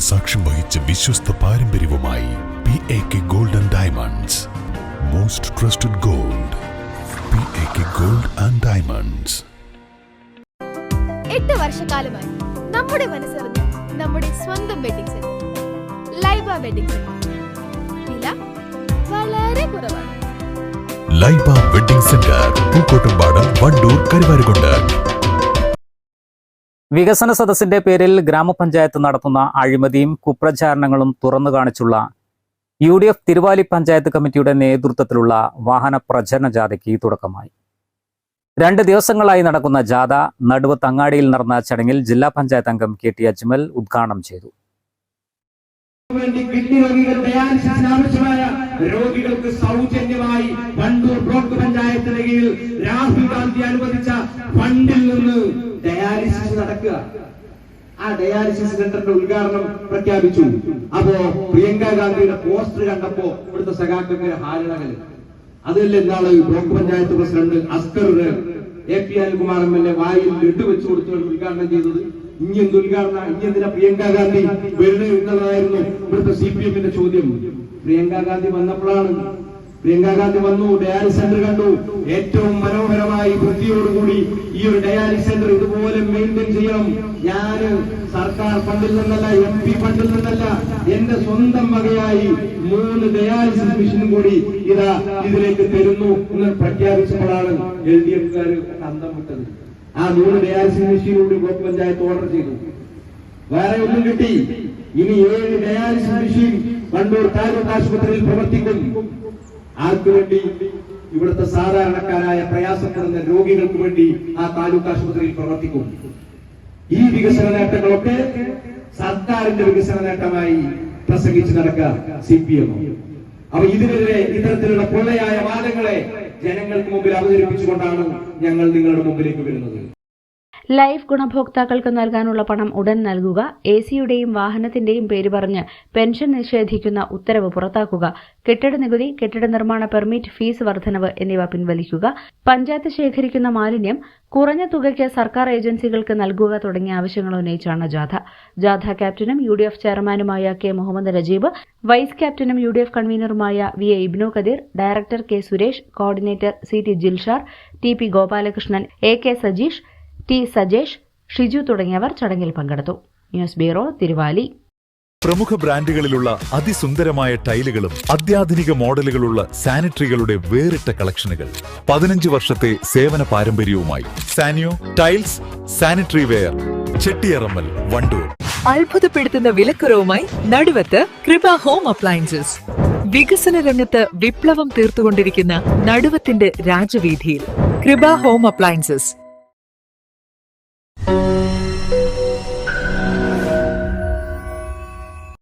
സാക്ഷ്യം വഹിച്ച വിശ്വസ്ത പാരമ്പര്യവുമായി PAK Gold and Diamonds. Most trusted gold. PAK Gold and Diamonds. 8 വർഷക്കാലമായി നമ്മുടെ മനസ്സറിഞ്ഞ നമ്മുടെ സ്വന്തം wedding centre Laiba wedding centre. വില വളരെ കുറവാണ്. Laiba wedding centre, Pookkottumpadam, Wandoor, Karuvarakundu. വികസന സദസ്സിന്റെ പേരിൽ ഗ്രാമപഞ്ചായത്ത് നടത്തുന്ന അഴിമതിയും കുപ്രചാരണങ്ങളും തുറന്നു കാണിച്ചുള്ള UDF തിരുവാലി പഞ്ചായത്ത് കമ്മിറ്റിയുടെ നേതൃത്വത്തിലുള്ള വാഹന പ്രചരണ ജാഥയ്ക്ക് തുടക്കമായി. 2 ദിവസങ്ങളായി നടക്കുന്ന ജാഥ നടുവ് തങ്ങാടിയിൽ നടന്ന ചടങ്ങിൽ ജില്ലാ പഞ്ചായത്ത് അംഗം KT അജ്മൽ ഉദ്ഘാടനം ചെയ്തു. രോഗികൾക്ക് സൗജന്യമായി വണ്ടൂർ ബ്ലോക്ക് പഞ്ചായത്തിന് കീഴിൽ രാഹുൽ ഗാന്ധി അനുവദിച്ച ഫണ്ടിൽ നിന്ന് ഡയാലിസിസ് നടക്കുക. ആ ഡയാലിസിസ് സെന്ററിന്റെ ഉദ്ഘാടനം പ്രഖ്യാപിച്ചു. അപ്പോ പ്രിയങ്ക ഗാന്ധിയുടെ പോസ്റ്റർ കണ്ടപ്പോ ഇവിടുത്തെ സഖാക്കൾക്ക് ഹാരണകൾ. അതല്ലേ നാളെ block panchayat president Askar AP Anilkumar MLA വായിൽ ലഡു വെച്ചു കൊടുത്തുകൊണ്ട് ഉദ്ഘാടനം ചെയ്തത്. ഇനി എന്തിനാ പ്രിയങ്ക ഗാന്ധി വരുന്നത് എന്നതായിരുന്നു ഇവിടുത്തെ CPM-ന്റെ ചോദ്യം. പ്രിയങ്ക ഗാന്ധി വന്നപ്പോഴാണ്. പ്രിയങ്ക ഗാന്ധി വന്നു, ഡയാലിസിസ് സെന്റർ കണ്ടു. ഏറ്റവും മനോഹരമായി വൃത്തിയോടുകൂടി ഈ ഒരു ഡയാലിസിസ് സെന്റർ ഇതുപോലെ മെയിൻറ്റെയിൻ ചെയ്യണം. ഞാൻ സർക്കാർ ഫണ്ടിൽ നിന്നല്ല, MP ഫണ്ടിൽ നിന്നല്ല, എന്റെ സ്വന്തം വകയായി 3 ഡയാലിസിസ് മെഷീൻ കൂടി ഇതിലേക്ക് തരുന്നു എന്ന് പ്രഖ്യാപിച്ചപ്പോഴാണ് LDF-കാര് അന്തം വിട്ടത്. ആ 3 ഡയാലിസിസ് മെഷീൻ കൂടി ബ്ലോക്ക് പഞ്ചായത്ത് ഓർഡർ ചെയ്തു. വേറെ ഒന്നും കിട്ടി. ഇനി 7 ഡയാലിസിസ് മെഷീൻ വണ്ടൂർ താലൂക്ക് ആശുപത്രിയിൽ പ്രവർത്തിക്കും. ആർക്കു വേണ്ടി? ഇവിടുത്തെ സാധാരണക്കാരായ പ്രയാസപ്പെടുന്ന രോഗികൾക്ക് വേണ്ടി ആ താലൂക്ക് ആശുപത്രിയിൽ പ്രവർത്തിക്കും. ഈ വികസന നേട്ടങ്ങളൊക്കെ സർക്കാരിന്റെ വികസന നേട്ടമായി പ്രസംഗിച്ച് നടക്കുക CPM. അപ്പൊ ഇതിനെതിരെ ഇത്തരത്തിലുള്ള പൊള്ളയായ വാദങ്ങളെ ജനങ്ങൾക്ക് മുമ്പിൽ അവതരിപ്പിച്ചുകൊണ്ടാണ് ഞങ്ങൾ നിങ്ങളുടെ മുമ്പിലേക്ക് വരുന്നത്. ലൈഫ് ഗുണഭോക്താക്കൾക്ക് നൽകാനുള്ള പണം ഉടൻ നൽകുക, AC-യുടെയും വാഹനത്തിന്റെയും പേര് പറഞ്ഞ് പെൻഷൻ നിഷേധിക്കുന്ന ഉത്തരവ് പുറത്താക്കുക, കെട്ടിട നികുതി, കെട്ടിട നിർമ്മാണ പെർമിറ്റ് ഫീസ് വർധനവ് എന്നിവ പിൻവലിക്കുക, പഞ്ചായത്ത് ശേഖരിക്കുന്ന മാലിന്യം കുറഞ്ഞ തുകയ്ക്ക് സർക്കാർ ഏജൻസികൾക്ക് നൽകുക തുടങ്ങിയ ആവശ്യങ്ങൾ ഉന്നയിച്ചാണ് ജാഥ. ജാഥ ക്യാപ്റ്റനും UDF ചെയർമാനുമായ K മുഹമ്മദ് നജീബ്, വൈസ് ക്യാപ്റ്റനും UDF കൺവീനറുമായ VA Ibnu Kadeer, director K Suresh, coordinator CT Jilshar, TP Gopalakrishnan, AK Sajeesh, T Sajesh, Shiju തുടങ്ങിയവർ ചടങ്ങിൽ പങ്കെടുത്തു. News bureau, Thiruvali. പ്രമുഖ ബ്രാൻഡുകളിലുള്ള അതിസുന്ദരമായ ടൈലുകളും അത്യാധുനിക മോഡലുകളുള്ള സാനിറ്ററികളുടെ വേറിട്ട കളക്ഷനുകൾ 15 വർഷത്തെ സേവന പാരമ്പര്യവുമായി Saniyo tiles, sanitary ware, Chettiyarammal, Wandoor. അത്ഭുതപ്പെടുത്തുന്ന വിലക്കുറവുമായി നടുവത്ത് കൃപ ഹോം അപ്ലയൻസസ്. വികസന രംഗത്ത് വിപ്ലവം തീർത്തുകൊണ്ടിരിക്കുന്ന നടുവത്തിന്റെ രാജവീതിയിൽ കൃപ ഹോം അപ്ലയൻസസ്